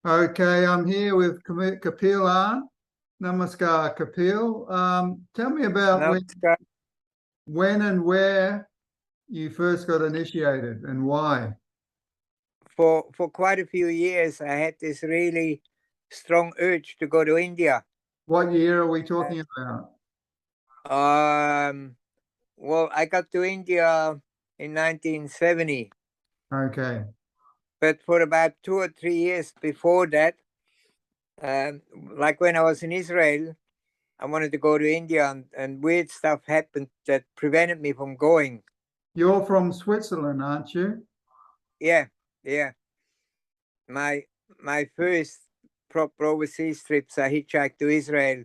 Okay, I'm here with Kapila Arn. Namaskar, Kapil. Tell me about Namaskar. when and where you first got initiated and why. For quite a few years, I had this really strong urge to go to India. What year are we talking about? Um, well, I got to India in 1970, Okay. but for about 2 or 3 years before that, um, like when I was in Israel, I wanted to go to India, and weird stuff happened that prevented me from going. You're from Switzerland, aren't you? Yeah, yeah. My my first proper overseas trips, I hitchhiked to Israel,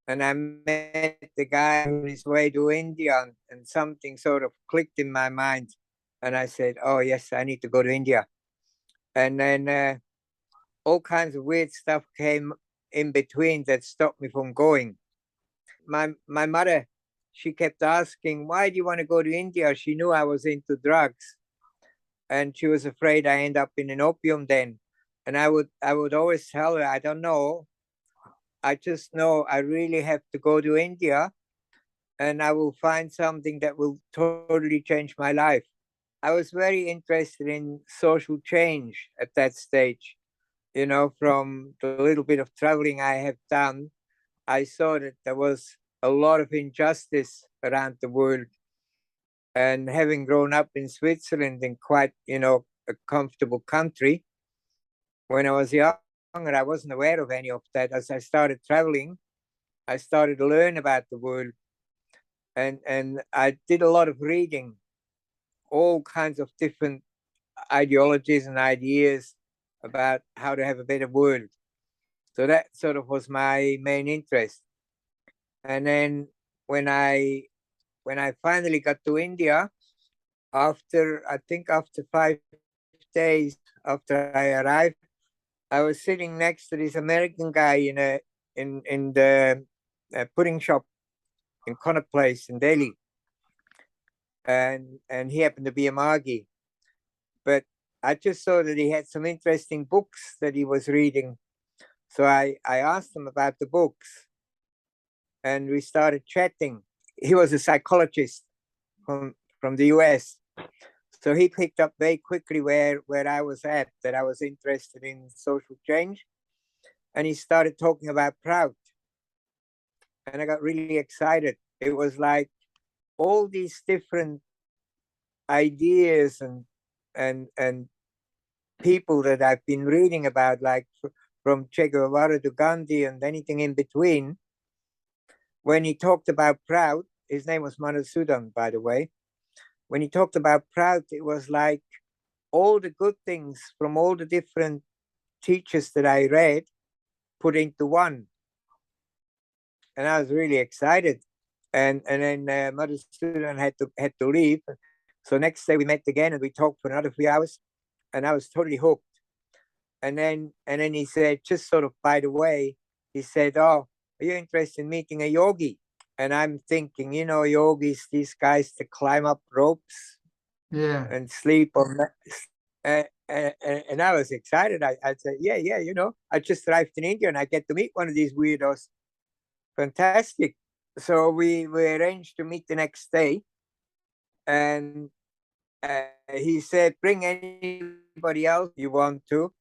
and I met the guy on his way to India, and something sort of clicked in my mind, and I said, "Oh yes, I need to go to India." And then all kinds of weird stuff came in between that stopped me from going. My mother, she kept asking, "Why do you want to go to India?" She knew I was into drugs, and she was afraid I end up in an opium den. And I would always tell her, "I don't know. I just know I really have to go to India, and I will find something that will totally change my life." I was very interested in social change at that stage. From the little bit of traveling I have done, I saw that there was a lot of injustice around the world. And having grown up in Switzerland, in quite, a comfortable country, when I was younger, I wasn't aware of any of that. As I started traveling, I started to learn about the world, and I did a lot of reading, all kinds of different ideologies and ideas about how to have a better world. So that sort of was my main interest. And then when I when I finally got to India, after 5 days after I arrived, I was sitting next to this American guy in the pudding shop in Connaught Place in Delhi, and he happened to be a Margi. But I just saw that he had some interesting books that he was reading. So I asked him about the books, and we started chatting. He was a psychologist from the US. So he picked up very quickly where I was at, that I was interested in social change. And he started talking about Prout. And I got really excited. It was like all these different ideas and people that I've been reading about, like from Che Guevara to Gandhi and anything in between. When he talked about Prout, his name was Madhusudan, by the way. When he talked about Prout, it was like all the good things from all the different teachers that I read put into one. And I was really excited. And then Madhusudan had to leave. So next day we met again and we talked for another 3 hours, and I was totally hooked. And then he said, just sort of by the way, he said, "Oh, are you interested in meeting a yogi?" And I'm thinking, yogis, these guys that climb up ropes Yeah. and sleep on that. And I was excited. I said, yeah, I just arrived in India and I get to meet one of these weirdos. Fantastic. So we arranged to meet the next day. And he said, bring anybody else you want to.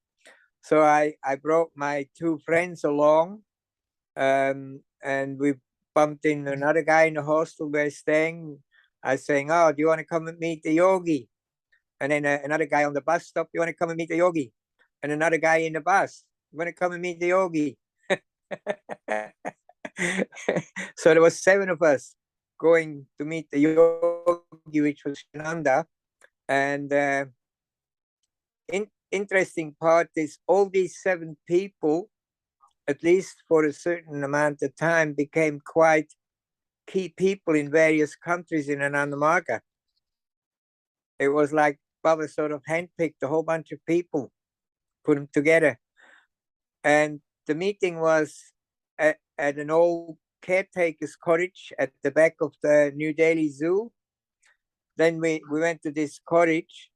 So I brought my two friends along, and we bumped in another guy in the hostel we're staying. I was saying, "Oh, do you want to come and meet the yogi?" And then another guy on the bus stop, "You want to come and meet the yogi?" And another guy in the bus, "You want to come and meet the yogi?" So there was 7 of us going to meet the yogi, which was Ananda. And interesting part is all these 7 people, at least for a certain amount of time, became quite key people in various countries in Ananda Marga. It was like Baba sort of handpicked a whole bunch of people, put them together. And the meeting was at an old caretaker's cottage at the back of the New Delhi Zoo. Then we went to this cottage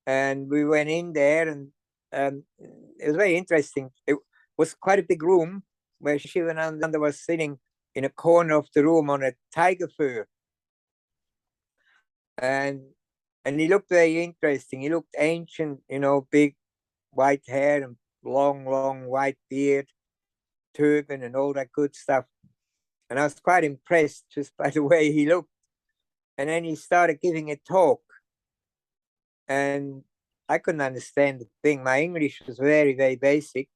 and we went in there, and it was very interesting. It was quite a big room where Sivananda was sitting in a corner of the room on a tiger fur. And he looked very interesting. He looked ancient, you know, big white hair and long white beard, turban and all that good stuff. And I was quite impressed just by the way he looked. And then he started giving a talk. And I couldn't understand the thing. My English was very, very basic.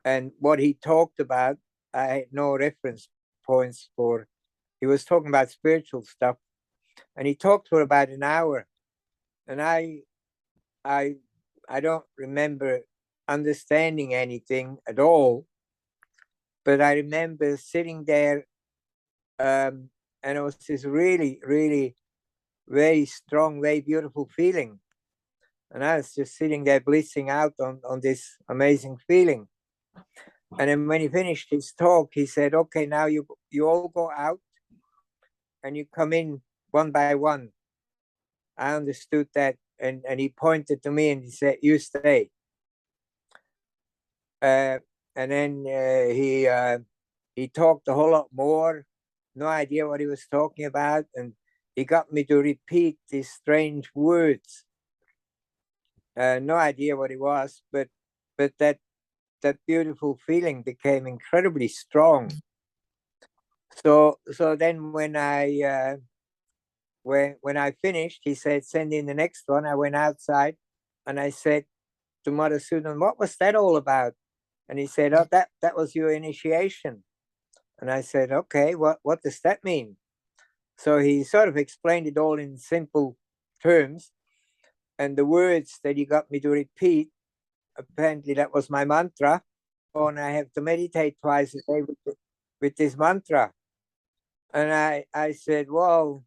And what he talked about, I had no reference points for. He was talking about spiritual stuff. And he talked for about an hour. And I don't remember understanding anything at all. But I remember sitting there, and it was this really, really very strong, very beautiful feeling. And I was just sitting there blissing out on this amazing feeling. And then when he finished his talk, he said, okay, now you all go out and you come in one by one. I understood that. And he pointed to me and he said, you stay. And then he talked a whole lot more. No idea what he was talking about. And he got me to repeat these strange words. No idea what it was, but that beautiful feeling became incredibly strong. So then when I finished, he said, send in the next one. I went outside and I said to Mother Sudan, what was that all about? And he said, oh, that was your initiation. And I said, okay, what does that mean? So he sort of explained it all in simple terms. And the words that he got me to repeat, apparently that was my mantra. And I have to meditate twice a day with this mantra. And I said, well,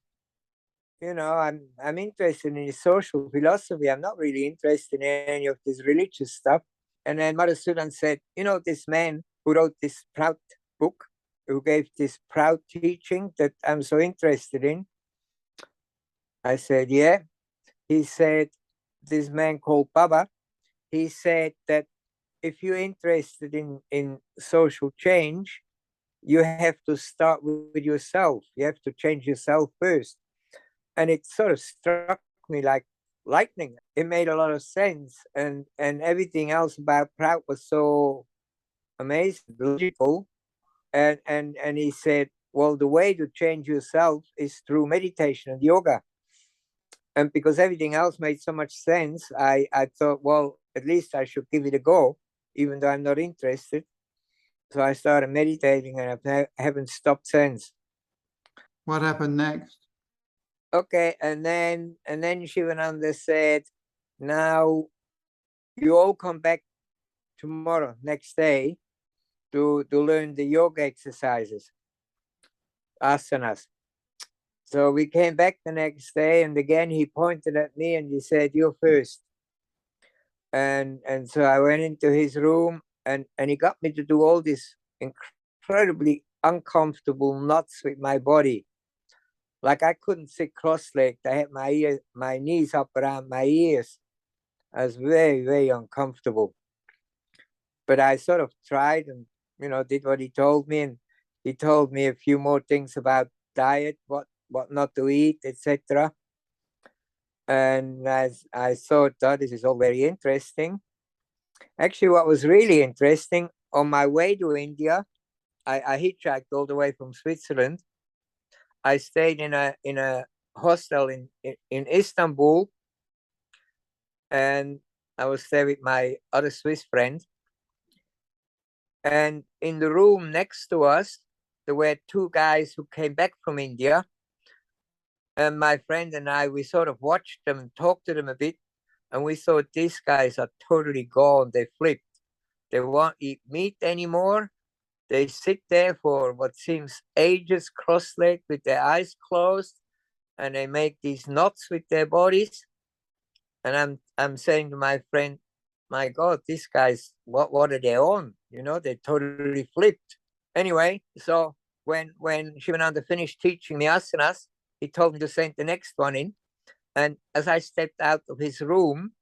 you know, I'm interested in social philosophy. I'm not really interested in any of this religious stuff. And then Mother Sudan said, you know, this man who wrote this proud book, who gave this proud teaching that I'm so interested in. I said, yeah. He said, this man called Baba, he said that if you're interested in social change, you have to start with yourself. You have to change yourself first. And it sort of struck me like lightning. It made a lot of sense. And everything else about Prout was so amazing, logical. And he said, well, the way to change yourself is through meditation and yoga. And because everything else made so much sense, I thought, well, at least I should give it a go, even though I'm not interested. So I started meditating and I haven't stopped since. What happened next? Okay, and then Sivananda said, now you all come back tomorrow, next day, to learn the yoga exercises, asanas. So we came back the next day, and again he pointed at me and he said, you're first. And so I went into his room and he got me to do all these incredibly uncomfortable knots with my body. Like I couldn't sit cross-legged. I had my knees up around my ears. I was very, very uncomfortable. But I sort of tried and, you know, did what he told me. And he told me a few more things about diet, what not to eat, etc. And as I thought, oh, this is all very interesting. Actually, what was really interesting, on my way to India, I hitchhiked all the way from Switzerland. I stayed in a hostel in Istanbul, and I was there with my other Swiss friend. And in the room next to us, there were two guys who came back from India. And my friend and I, we sort of watched them and talked to them a bit. And we thought, these guys are totally gone. They flipped. They won't eat meat anymore. They sit there for what seems ages, cross-legged with their eyes closed. And they make these knots with their bodies. And I'm saying to my friend, my God, these guys, what are they on? You know, they totally flipped. Anyway, so when Sivananda finished teaching the asanas, he told me to send the next one in. And as I stepped out of his room,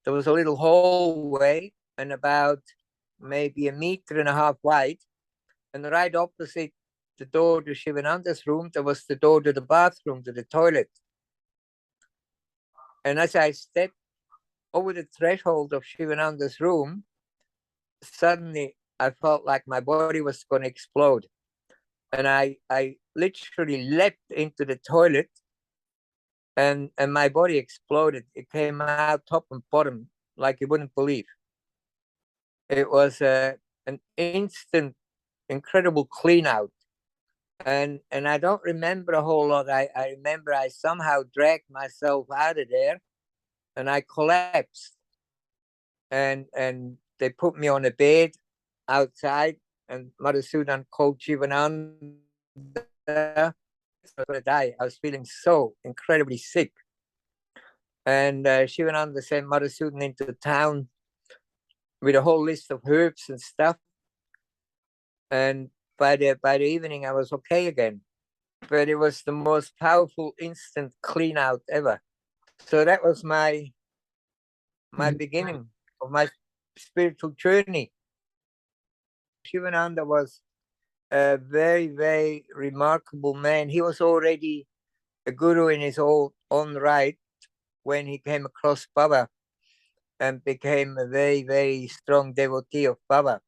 there was a little hallway and about maybe 1.5 meters wide. And right opposite the door to Sivananda's room, there was the door to the bathroom, to the toilet. And as I stepped over the threshold of Sivananda's room, suddenly I felt like my body was going to explode. And I literally leapt into the toilet, and my body exploded. It came out top and bottom like you wouldn't believe. It was an instant, incredible clean out. And I don't remember a whole lot. I remember I somehow dragged myself out of there and I collapsed. And they put me on a bed outside, and Madhusudan called Sivananda. I was going to die. I was feeling so incredibly sick. And Sivananda sent Madhusudan into town with a whole list of herbs and stuff. And by the evening, I was okay again. But it was the most powerful instant clean out ever. So that was my beginning of my spiritual journey. Sivananda was a very, very remarkable man. He was already a guru in his own right when he came across Baba and became a very, very strong devotee of Baba.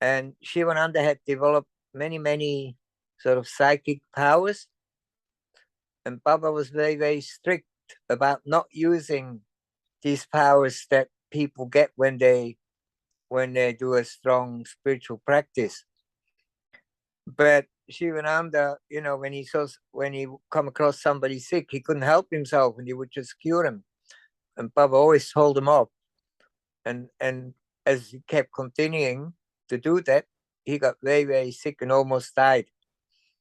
And Sivananda had developed many, many sort of psychic powers. And Baba was very, very strict about not using these powers that people get when they do a strong spiritual practice. But Sivananda, you know, when he come across somebody sick, he couldn't help himself and he would just cure him. And Baba always told him off. And as he kept continuing to do that, he got very, very sick and almost died.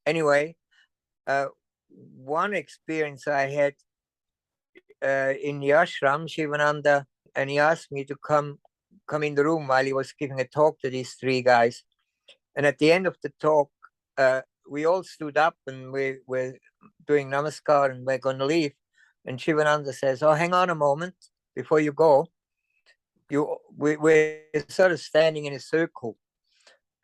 Anyway, one experience I had in the ashram, Sivananda, and he asked me to come in the room while he was giving a talk to these 3 guys. And at the end of the talk, we all stood up and we were doing namaskar and we're going to leave. And Sivananda says, "Oh, hang on a moment before you go. We're sort of standing in a circle."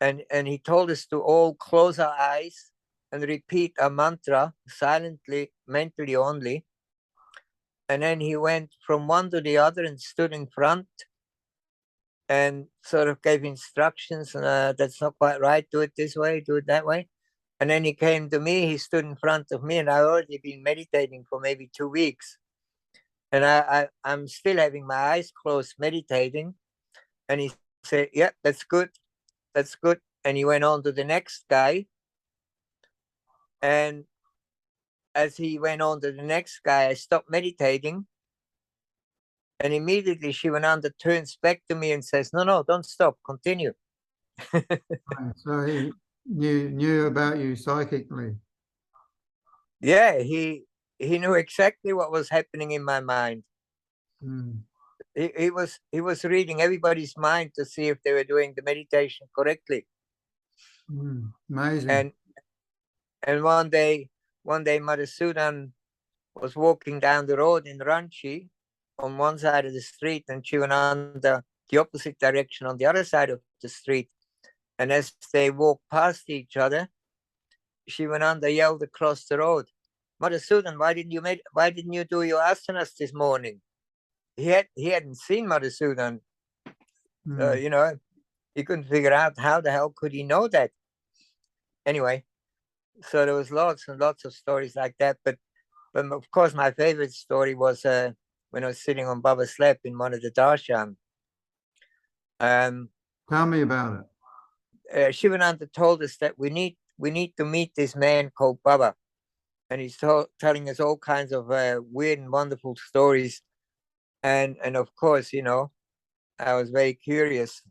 And he told us to all close our eyes and repeat a mantra silently, mentally only. And then he went from one to the other and stood in front and sort of gave instructions. That's not quite right. Do it this way, do it that way. And then he came to me, he stood in front of me, and I already been meditating for maybe 2 weeks. And I'm still having my eyes closed, meditating. And he said, "Yeah, that's good. That's good." And he went on to the next guy. And as he went on to the next guy, I stopped meditating. And immediately Sivananda turns back to me and says, no, don't stop, continue. So he knew about you psychically. Yeah, he knew exactly what was happening in my mind. Mm. He was reading everybody's mind to see if they were doing the meditation correctly. Amazing. And one day Madhusudan was walking down the road in Ranchi on one side of the street and Sivananda the opposite direction on the other side of the street. And as they walked past each other, Sivananda yelled across the road, "Madhusudan, why didn't you do your asanas this morning?" He hadn't seen Madhusudan. You know, he couldn't figure out how the hell could he know that. Anyway, so there was lots and lots of stories like that. But of course, my favorite story was when I was sitting on Baba's lap in one of the darshan. Tell me about it. Sivananda told us that we need to meet this man called Baba, and he's telling us all kinds of weird and wonderful stories. And of course, you know, I was very curious.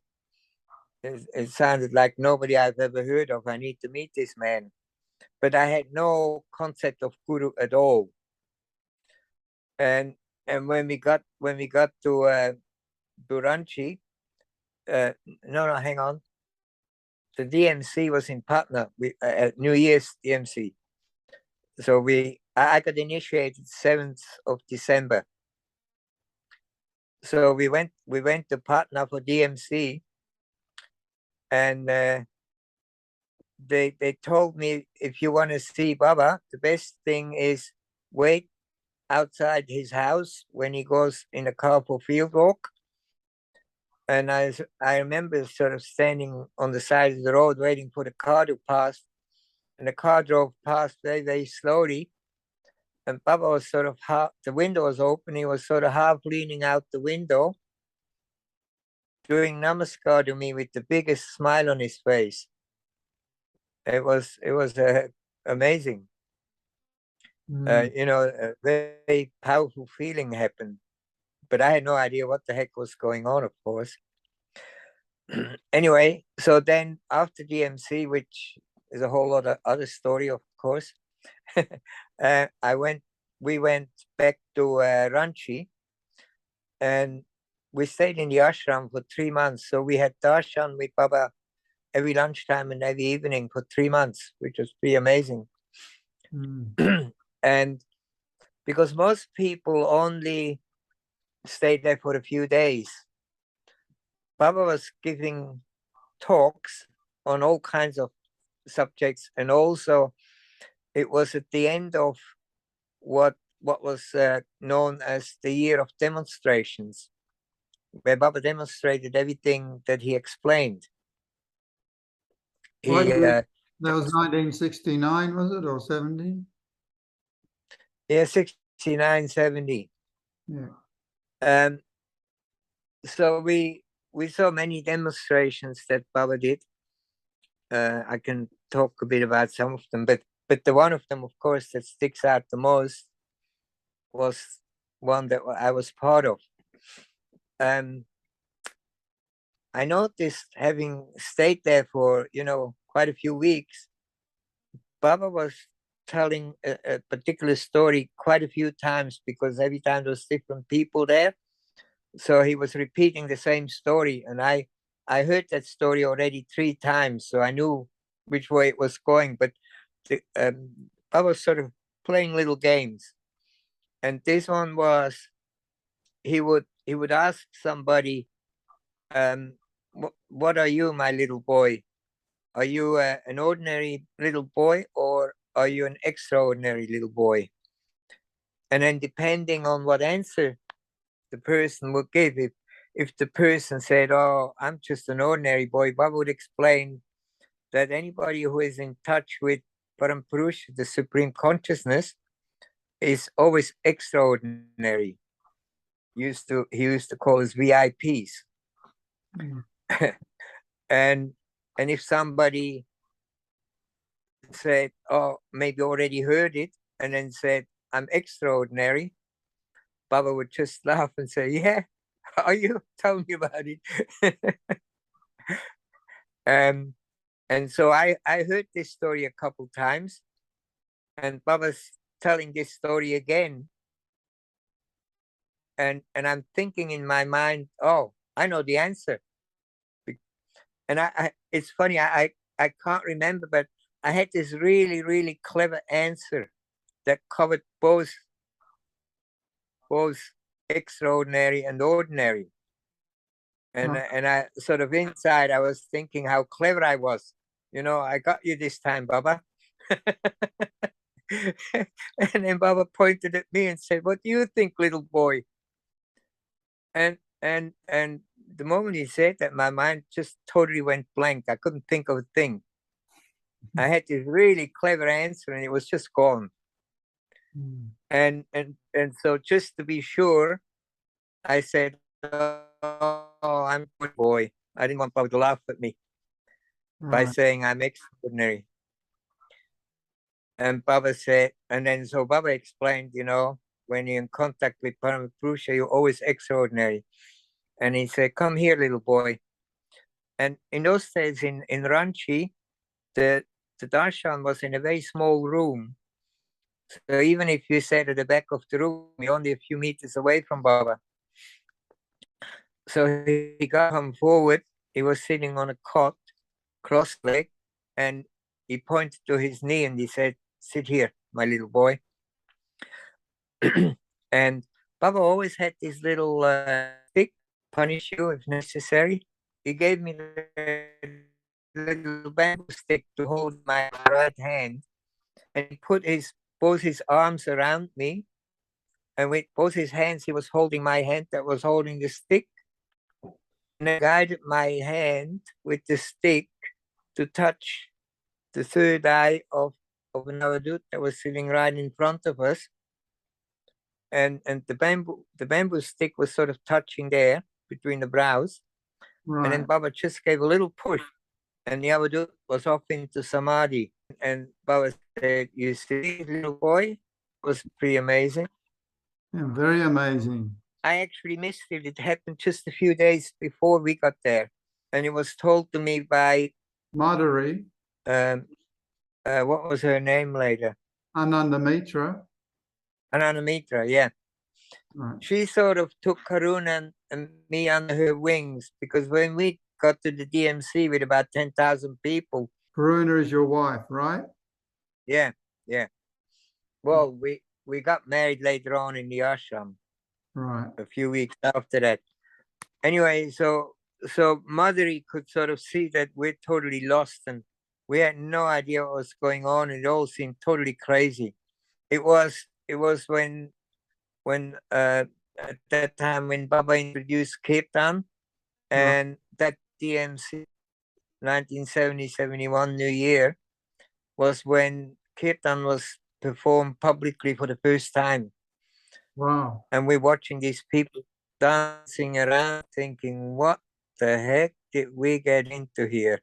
It sounded like nobody I've ever heard of. I need to meet this man, but I had no concept of guru at all. And when we got to Ranchi, no, hang on. The DMC was in Patna at New Year's DMC. So I got initiated 7th of December. so we went to Patna for DMC, and they told me, if you want to see Baba, the best thing is wait outside his house when he goes in a car for field walk. And I remember sort of standing on the side of the road waiting for the car to pass, and the car drove past very, very slowly. And Baba was sort of the window was open. He was sort of half leaning out the window, doing namaskar to me with the biggest smile on his face. It was amazing. A very powerful feeling happened, but I had no idea what the heck was going on, of course. Anyway, so then after DMC, which is a whole lot of other story, of course, we went back to Ranchi, and we stayed in the ashram for 3 months. So we had darshan with Baba every lunchtime and every evening for 3 months, which was pretty amazing. And because most people only stayed there for a few days, Baba was giving talks on all kinds of subjects, and also it was at the end of what was known as the year of demonstrations, where Baba demonstrated everything that he explained. That was 1969, was it, or 70? Yeah, 69, 70. Yeah. So we saw many demonstrations that Baba did. I can talk a bit about some of them, but the one of them, of course, that sticks out the most was one that I was part of. I noticed, having stayed there for, quite a few weeks, Baba was telling a particular story quite a few times, because every time there was different people there. So he was repeating the same story, and I heard that story already 3 times, so I knew which way it was going. But I was sort of playing little games, and this one was, he would ask somebody, what are you, my little boy? Are you an ordinary little boy, or are you an extraordinary little boy? And then, depending on what answer the person would give, if the person said, oh, I'm just an ordinary boy, Baba would explain that anybody who is in touch with Parampurusha, the Supreme Consciousness, is always extraordinary. He used to call us VIPs. And if somebody said, oh, maybe already heard it, and then said, I'm extraordinary, Baba would just laugh and say, yeah, are you? Tell me about it. And so I heard this story a couple times, and Baba's telling this story again. And I'm thinking in my mind, oh, I know the answer. And it's funny, I can't remember, but I had this really, really clever answer that covered both extraordinary and ordinary. And I sort of inside, I was thinking how clever I was. I got you this time, Baba. And then Baba pointed at me and said, what do you think, little boy? And the moment he said that, my mind just totally went blank. I couldn't think of a thing. I had this really clever answer, and it was just gone. And so, just to be sure, I said, oh, I'm a good boy. I didn't want Baba to laugh at me by saying I'm extraordinary. And Baba said, and then so Baba explained, when you're in contact with Parampurusha, you're always extraordinary. And he said, come here, little boy. And in those days in Ranchi, the darshan was in a very small room. So even if you sat at the back of the room, you're only a few meters away from Baba. So he got him forward. He was sitting on a cot, cross-legged, and he pointed to his knee and he said, sit here, my little boy. And Baba always had this little stick punish you if necessary. He gave me the little bamboo stick to hold my right hand, and he put both his arms around me, and with both his hands he was holding my hand that was holding the stick, and I guided my hand with the stick to touch the third eye of an avadut that was sitting right in front of us, and the bamboo stick was sort of touching there between the brows, and then Right. Baba just gave a little push, and the avadut was off into samadhi. And Baba said, "You see, little boy," it was pretty amazing. Yeah, very amazing. I actually missed it. It happened just a few days before we got there, and it was told to me by Madhuri, what was her name later? Ananda Mitra. Ananda Mitra, yeah. Right. She sort of took Karuna and me under her wings, because when we got to the DMC with about 10,000 people. Karuna is your wife, right? Yeah, yeah. Well, we got married later on in the ashram. Right. A few weeks after that. Anyway, so Madhuri could sort of see that we're totally lost, and we had no idea what was going on. It all seemed totally crazy. It was when at that time when Baba introduced kiirtan, and that DMC 1970-71 New Year was when kiirtan was performed publicly for the first time. Wow. And we're watching these people dancing around thinking, what the heck did we get into here?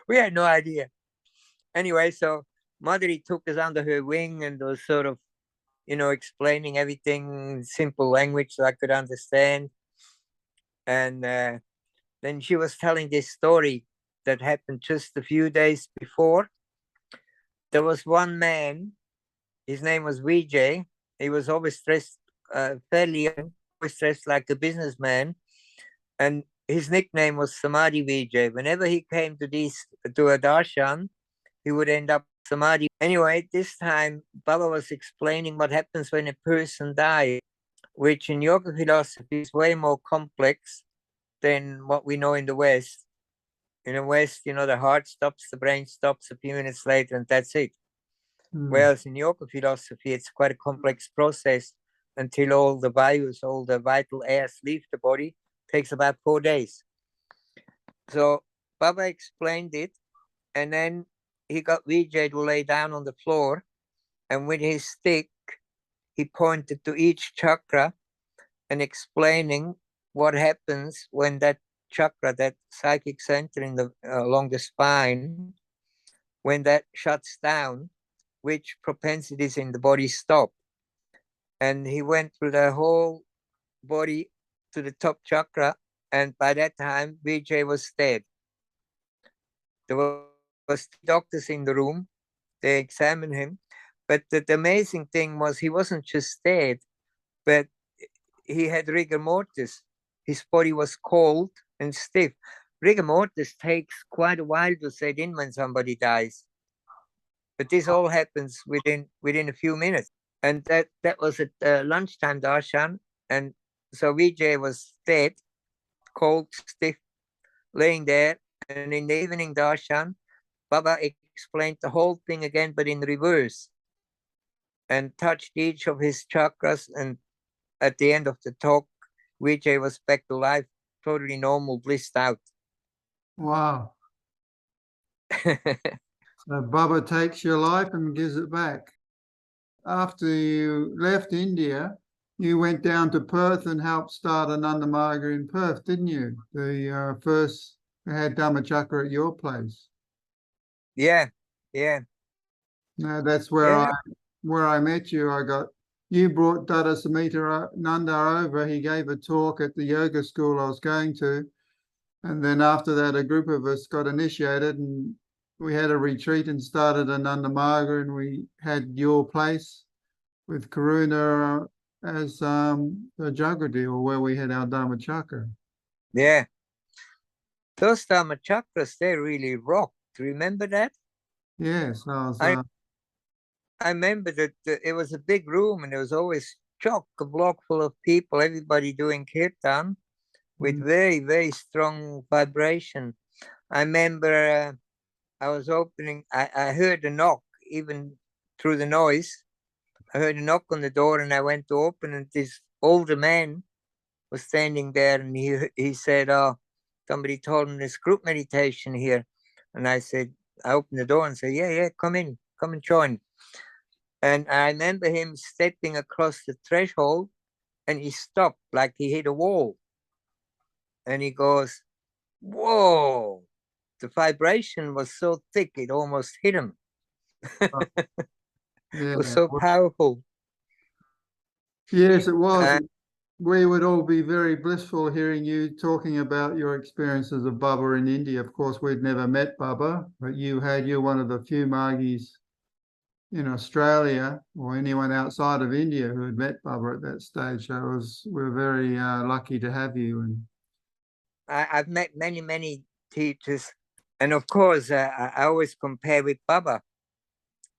We had no idea. Anyway, so Madhuri took us under her wing and was sort of, explaining everything in simple language so I could understand. And then she was telling this story that happened just a few days before. There was one man, his name was Vijay. He was always dressed fairly young, always dressed like a businessman. And his nickname was Samadhi Vijay. Whenever he came to a darshan, he would end up Samadhi. Anyway, this time Baba was explaining what happens when a person dies, which in yoga philosophy is way more complex than what we know in the West. In the West, the heart stops, the brain stops a few minutes later, and that's it. Whereas in yoga philosophy, it's quite a complex process until all the vayus, all the vital airs leave the body. It takes about 4 days. So Baba explained it, and then he got Vijay to lay down on the floor, and with his stick, he pointed to each chakra and explaining what happens when that chakra, that psychic center along the spine, when that shuts down, which propensities in the body stop. And he went through the whole body to the top chakra, and by that time Vijay was dead. There was doctors in the room. They examined him, but the amazing thing was he wasn't just dead, but he had rigor mortis. His body was cold and stiff. Rigor mortis takes quite a while to set in when somebody dies, but this all happens within a few minutes. And that was at lunchtime darshan, and so Vijay was dead, cold, stiff, laying there. And in the evening darshan, Baba explained the whole thing again, but in reverse, and touched each of his chakras. And at the end of the talk, Vijay was back to life, totally normal, blissed out. Wow. So Baba takes your life and gives it back. After you left India, you went down to Perth and helped start Ananda Marga in Perth, didn't you? The first had Dhammachakra at your place. Yeah. No, that's where I met you. You brought Dada Sivananda over. He gave a talk at the yoga school I was going to. And then after that, a group of us got initiated and we had a retreat and started Ananda Marga, and we had your place with Karuna as the Jagrati, or where we had our Dhammachakra. Yeah. Those Dhammachakras, they really rocked. Remember that? Yes. I remember that it was a big room, and there was always chock-a-block full of people, everybody doing kirtan with very, very strong vibration. I remember I was opening, I heard a knock, even through the noise. I heard a knock on the door and I went to open, and this older man was standing there, and he said, "Oh, somebody told him there's group meditation here." And I said, I opened the door and said, yeah, come in, come and join. And I remember him stepping across the threshold, and he stopped like he hit a wall. And he goes, whoa, the vibration was so thick, it almost hit him. Yeah. It was so powerful. Yes, it was. We would all be very blissful hearing you talking about your experiences of Baba in India. Of course, we'd never met Baba, but you're one of the few Margis in Australia or anyone outside of India who had met Baba at that stage. So we're very lucky to have you. And I've met many teachers, and of course, I always compare with Baba.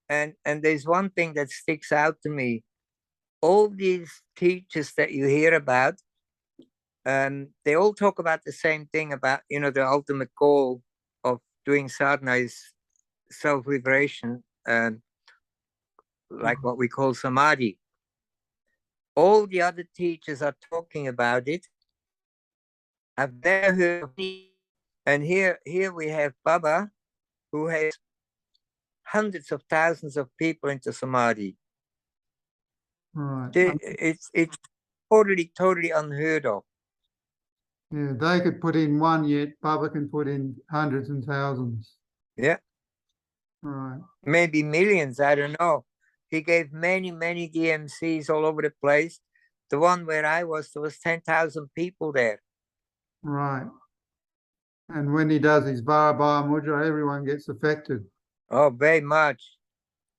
And there's one thing that sticks out to me. All these teachers that you hear about, they all talk about the same thing, about, the ultimate goal of doing sadhana is self-liberation, like what we call samadhi. All the other teachers are talking about it. I've never heard of it. And here we have Baba, who has hundreds of thousands of people into samadhi. right. It's totally unheard of. Yeah, they could put in one, yet Baba can put in hundreds and thousands. Yeah. Right. Maybe millions, I don't know. He gave many DMCs all over the place. The one where I was, there was 10,000 people there. Right. And when he does his Bhara Mudra, everyone gets affected. Oh, very much.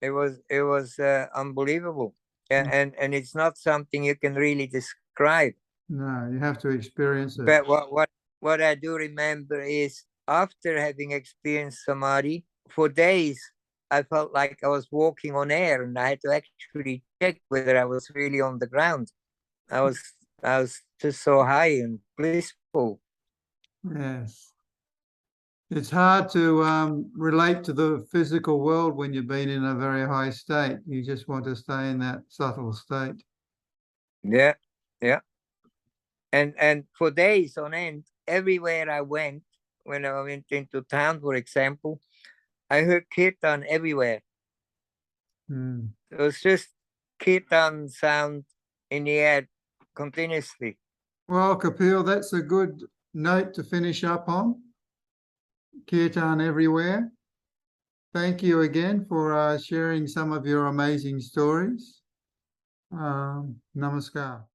It was unbelievable. And it's not something you can really describe. No, you have to experience it. But what I do remember is, after having experienced samadhi, for days I felt like I was walking on air, and I had to actually check whether I was really on the ground. I was just so high and blissful. Yes. It's hard to relate to the physical world when you've been in a very high state. You just want to stay in that subtle state. Yeah. And for days on end, everywhere I went, when I went into town, for example, I heard kiirtan everywhere. It was just kiirtan sound in the air continuously. Well, Kapil, that's a good note to finish up on. Kiirtan everywhere. Thank you again for sharing some of your amazing stories. Namaskar.